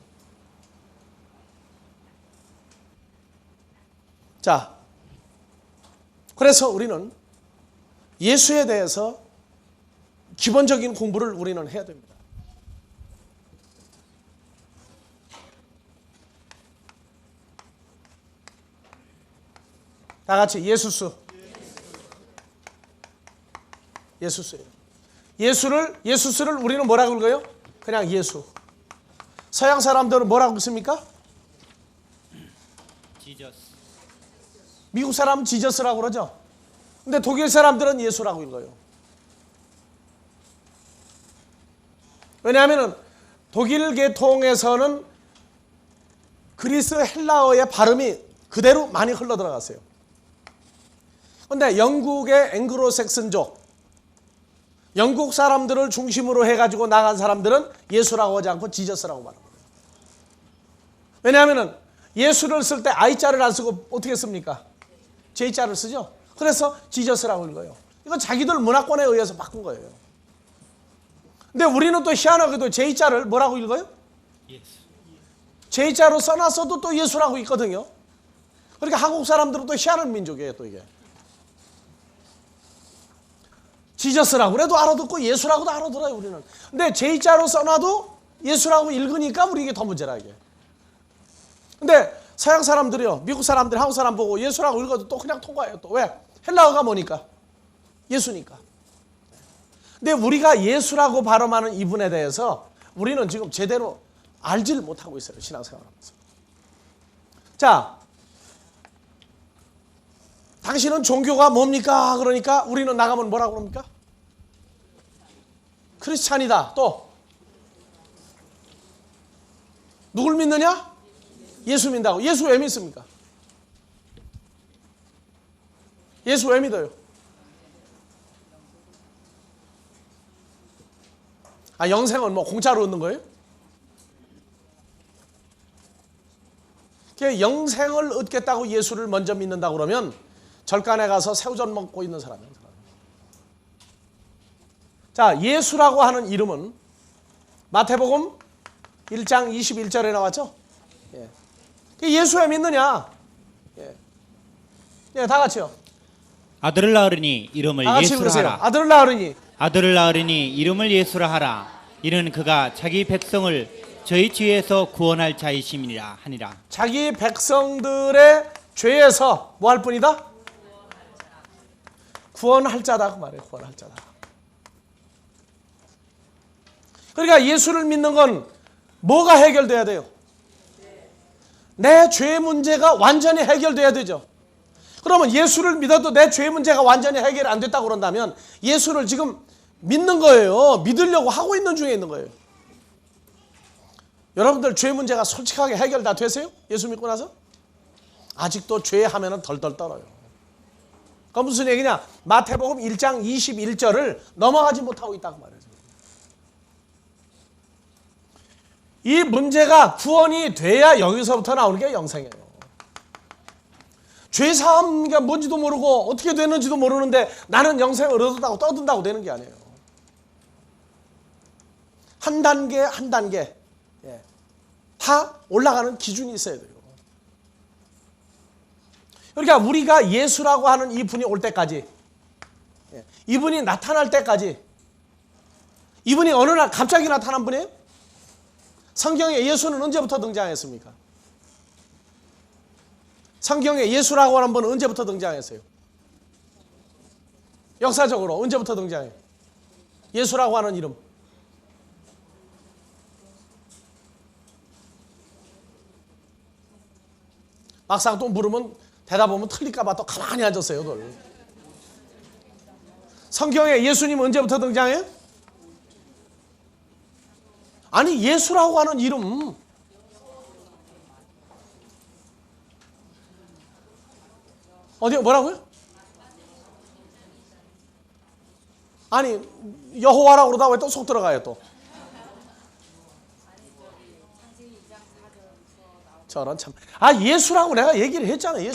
자, 그래서 우리는 예수에 대해서 기본적인 공부를 우리는 해야 됩니다. 다 같이 예수수. 예수수예요. 예수수를 우리는 뭐라고 읽어요? 그냥 예수. 서양 사람들은 뭐라고 읽습니까? 지저스. 미국 사람은 지저스라고 그러죠. 근데 독일 사람들은 예수라고 읽어요. 왜냐하면 독일 계통에서는 그리스 헬라어의 발음이 그대로 많이 흘러들어갔어요. 그런데 영국의 앵글로색슨족, 영국 사람들을 중심으로 해가지고 나간 사람들은 예수라고 하지 않고 지저스라고 말합니다. 왜냐하면 예수를 쓸 때 I자를 안 쓰고 어떻게 씁니까? J자를 쓰죠. 그래서 지저스라고 읽어요. 이건 자기들 문화권에 의해서 바꾼 거예요. 근데 우리는 또 희한하게도 J자를 뭐라고 읽어요? 예수. J자로 써놨어도 또 예수라고 있거든요. 그러니까 한국 사람들은 또 희한한 민족이에요. 또 이게 지저스라고 그래도 알아듣고 예수라고도 알아들어요 우리는. 근데 J자로 써놔도 예수라고 읽으니까 우리 이게 더 문제라 이게. 근데 서양 사람들이요, 미국 사람들, 한국 사람 보고 예수라고 읽어도 또 그냥 통과해요. 또 왜? 헬라어가 뭐니까? 예수니까. 근데 우리가 예수라고 발음하는 이분에 대해서 우리는 지금 제대로 알지를 못하고 있어요. 신앙생활하면서. 자, 당신은 종교가 뭡니까? 그러니까 우리는 나가면 뭐라고 그럽니까? 크리스찬이다. 또 누굴 믿느냐? 예수 믿는다고. 예수 왜 믿습니까? 예수 왜 믿어요? 아, 영생은 뭐 공짜로 얻는 거예요? 영생을 얻겠다고 예수를 먼저 믿는다고 그러면 절간에 가서 새우젓 먹고 있는 사람이에요. 자, 예수라고 하는 이름은 마태복음 1장 21절에 나왔죠? 예. 예수 왜 믿느냐? 예. 예, 다 같이요. 아들을 낳으리니 이름을 예수라 하라. 아들을 낳으리니. 아들을 낳으리니 이름을 예수라 하라. 이는 그가 자기 백성을 저희 죄에서 구원할 자이심이라 하니라. 자기 백성들의 죄에서 뭐 할 뿐이다? 구원할 자다 그 말이에요. 구원할 자다. 그러니까 예수를 믿는 건 뭐가 해결돼야 돼요? 내 죄 문제가 완전히 해결돼야 되죠. 그러면 예수를 믿어도 내 죄 문제가 완전히 해결이 안 됐다고 그런다면 예수를 지금 믿는 거예요. 믿으려고 하고 있는 중에 있는 거예요. 여러분들 죄 문제가 솔직하게 해결 다 되세요? 예수 믿고 나서? 아직도 죄 하면은 덜덜 떨어요. 그럼 무슨 얘기냐? 마태복음 1장 21절을 넘어가지 못하고 있다고 말해요. 이 문제가 구원이 돼야 여기서부터 나오는 게 영생이에요. 죄사함이 뭔지도 모르고 어떻게 되는지도 모르는데 나는 영생을 얻었다고 떠든다고 되는 게 아니에요. 한 단계 한 단계 다 올라가는 기준이 있어야 돼요. 그러니까 우리가 예수라고 하는 이분이 올 때까지, 이분이 나타날 때까지, 이분이 어느 날 갑자기 나타난 분이에요? 성경에 예수는 언제부터 등장했습니까? 성경에 예수라고 하는 분은 언제부터 등장했어요? 역사적으로 언제부터 등장해요? 예수라고 하는 이름. 막상 또 물으면 대답하면 틀릴까 봐 또 가만히 앉았어요. 늘. 성경에 예수님 언제부터 등장해요? 아니 예수라고 하는 이름 어디 뭐라고요? 아니 여호와라고 그러다 왜 또 속 들어가요 또? 저런 참. 예수라고 내가 얘기를 했잖아요.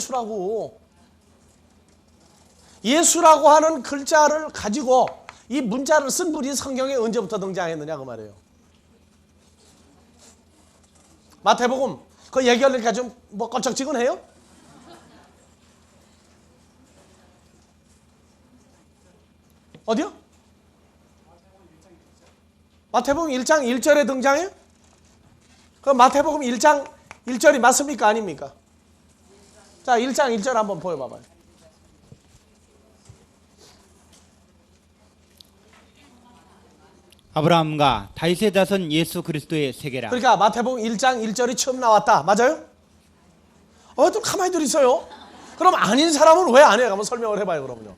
예수라고 하는 글자를 가지고 이 문자를 쓴 분이 성경에 언제부터 등장했느냐 그 말이에요. 마태복음 그 얘기하니까 좀 뭐 껄쩍지근해요? 어디요? 마태복음 1장 1절에 등장해요? 그 마태복음 1장 1절이 맞습니까? 아닙니까? 자, 1장 1절 한번 보여봐봐요. 아브라함과 다윗의 자손 예수 그리스도의 세계라. 그러니까 마태복음 1장 1절이 처음 나왔다. 맞아요? 좀 가만히 들으세요. 그럼 아닌 사람은 왜 안 해요? 한번 설명을 해봐요. 그러면요.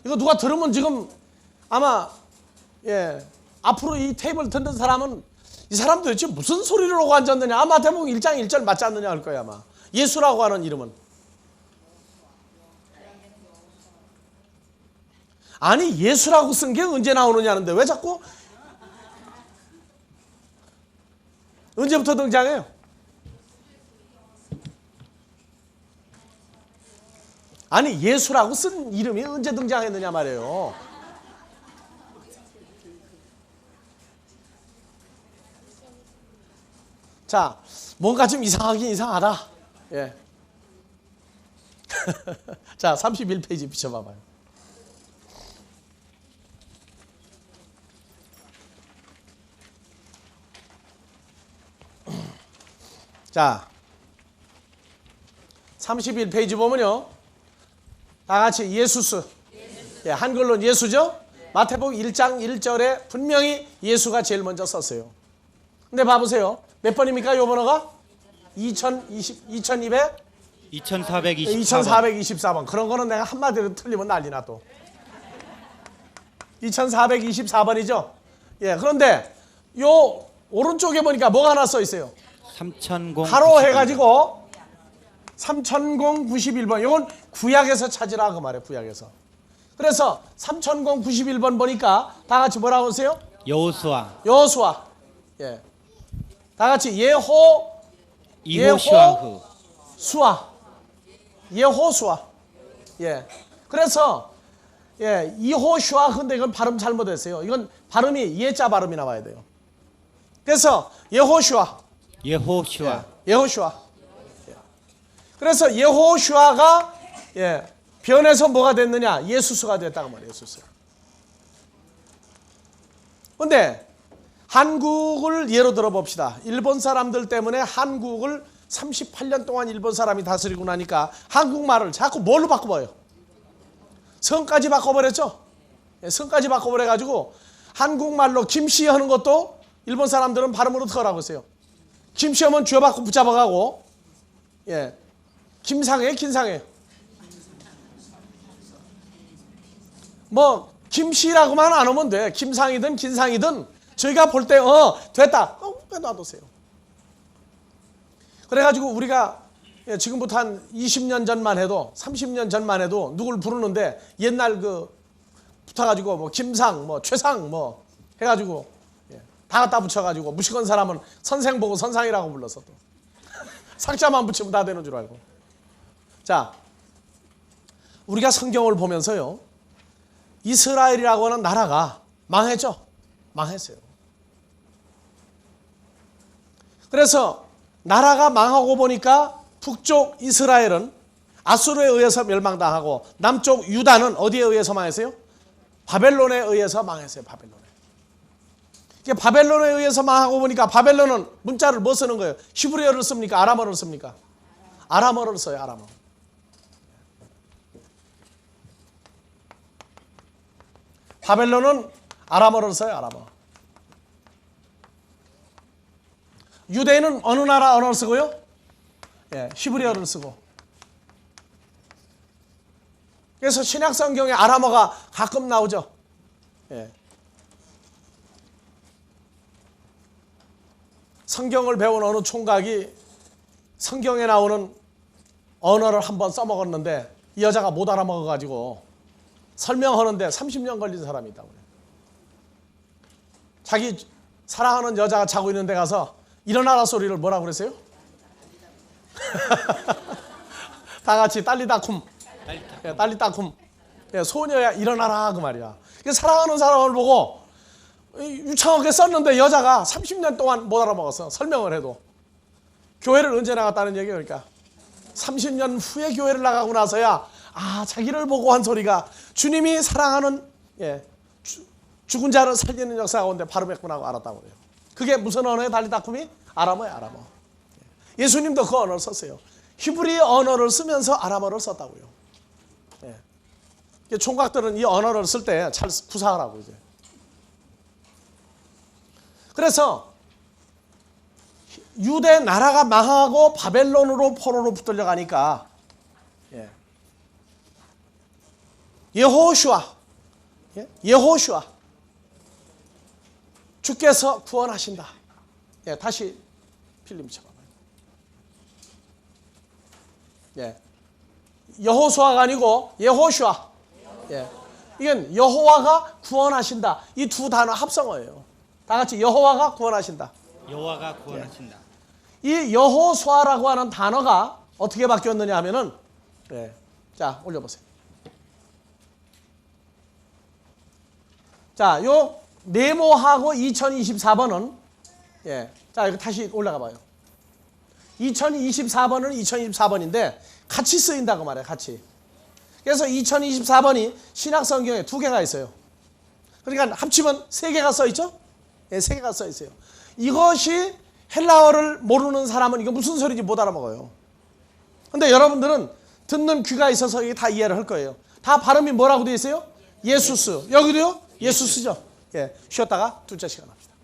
이거 누가 들으면 지금 아마 앞으로 이 테이블 듣는 사람은 이 사람 도대체 무슨 소리를 하고 앉았느냐. 마태복음 1장 1절 맞지 않느냐 할 거야 아마. 예수라고 하는 이름은. 아니 예수라고 쓴 게 언제 나오느냐는데 왜 자꾸 언제부터 등장해요? 아니 예수라고 쓴 이름이 언제 등장했느냐 말이에요. 자, 뭔가 좀 이상하긴 이상하다. 예. 자, 31페이지 비춰봐봐요. 자, 31페이지 보면요. 다 같이 예수스. 한글로는 예수죠? 마태복음 1장 1절에 분명히 예수가 제일 먼저 썼어요. 근데 봐보세요. 몇 번입니까? 요 번호가? 2424번. 그런 거는 내가 한마디로 틀리면 난리나 또. 2424번이죠? 그런데 요 오른쪽에 보니까 뭐가 하나 써 있어요? 3091. 가로 해가지고 3091번. 이건 구약에서 찾으라 그 말이에요. 구약에서. 그래서 3091번 보니까 다 같이 뭐라고 하세요? 여호수아. 다 같이 이호슈아후. 예호수아. 그래서 이호슈아후인데 이건 발음 잘못했어요. 이건 발음이 예자 발음이 나와야 돼요. 그래서 예호슈아. 그래서 예호슈아가 변해서 뭐가 됐느냐? 예수스가 됐다고 말이에요. 예수스. 근데 한국을 예로 들어 봅시다. 일본 사람들 때문에 한국을 38년 동안 일본 사람이 다스리고 나니까 한국말을 자꾸 뭘로 바꿔봐요? 성까지 바꿔버렸죠. 성까지 바꿔버려가지고 한국말로 김씨 하는 것도 일본 사람들은 발음으로 어떻게 하라고 했어요? 김씨 하면 쥐어받고 붙잡아가고, 김상해, 긴상해. 뭐 김씨라고만 안 하면 돼. 김상이든 긴상이든 저희가 볼 때 됐다. 놔두세요. 그래가지고 우리가 지금부터 한 20년 전만 해도 30년 전만 해도 누굴 부르는데 옛날 그 붙어가지고 뭐 김상 뭐 최상 뭐 해가지고 다 갖다 붙여가지고 무식한 사람은 선생 보고 선상이라고 불렀어. 또 상자만 붙이면 다 되는 줄 알고. 자, 우리가 성경을 보면서요, 이스라엘이라고 하는 나라가 망했죠. 망했어요. 그래서 나라가 망하고 보니까 북쪽 이스라엘은 아수르에 의해서 멸망당하고 남쪽 유다는 어디에 의해서 망했어요? 바벨론에 의해서 망했어요. 바벨론에 의해서 망하고 보니까 바벨론은 문자를 뭐 쓰는 거예요? 히브리어를 씁니까? 아람어를 씁니까? 아람어를 써요. 아람어. 바벨론은 아람어를 써요. 아람어. 유대인은 어느 나라 언어를 쓰고요? 히브리어를 쓰고. 그래서 신약 성경에 아람어가 가끔 나오죠. 성경을 배운 어느 총각이 성경에 나오는 언어를 한번 써먹었는데 이 여자가 못 알아먹어가지고 설명하는데 30년 걸린 사람이 있다고 그래요. 자기 사랑하는 여자가 자고 있는 데 가서 일어나라 소리를 뭐라고 그랬어요? 다 같이 딸리다쿰. 딸리다쿰. 소녀야 일어나라 그 말이야. 사랑하는 사람을 보고 유창하게 썼는데 여자가 30년 동안 못 알아먹었어. 설명을 해도. 교회를 언제 나갔다는 얘기예요. 그러니까 30년 후에 교회를 나가고 나서야 자기를 보고 한 소리가 주님이 사랑하는 죽은 자를 살리는 역사 가운데 발음했구나 하고 알았다고 그래요. 그게 무슨 언어에 달리다쿰이? 아람어예요. 아람어. 예수님도 그 언어를 썼어요. 히브리 언어를 쓰면서 아람어를 썼다고요. 총각들은 이 언어를 쓸 때 잘 구사하라고 이제. 그래서 유대 나라가 망하고 바벨론으로 포로로 붙들려 가니까 여호슈아 주께서 구원하신다. 다시 필름 쳐봐요. 여호수아가 아니고 여호슈아. 이건 여호와가 구원하신다. 이 두 단어 합성어예요. 다 같이 여호와가 구원하신다. 여호와가 구원하신다. 이 여호수아라고 하는 단어가 어떻게 바뀌었느냐 하면은 자, 올려보세요. 자, 요 네모하고 2024번은 자, 이거 다시 올라가 봐요. 2024번은 2024번인데 같이 쓰인다고 말해요. 같이. 그래서 2024번이 신약 성경에 두 개가 있어요. 그러니까 합치면 세 개가 써 있죠? 세 개가 써 있어요. 이것이 헬라어를 모르는 사람은 이거 무슨 소리인지 못 알아먹어요. 근데 여러분들은 듣는 귀가 있어서 이게 다 이해를 할 거예요. 다 발음이 뭐라고 되어 있어요? 예수스. 여기도요? 예수스죠. 쉬었다가 둘째 시간 합시다.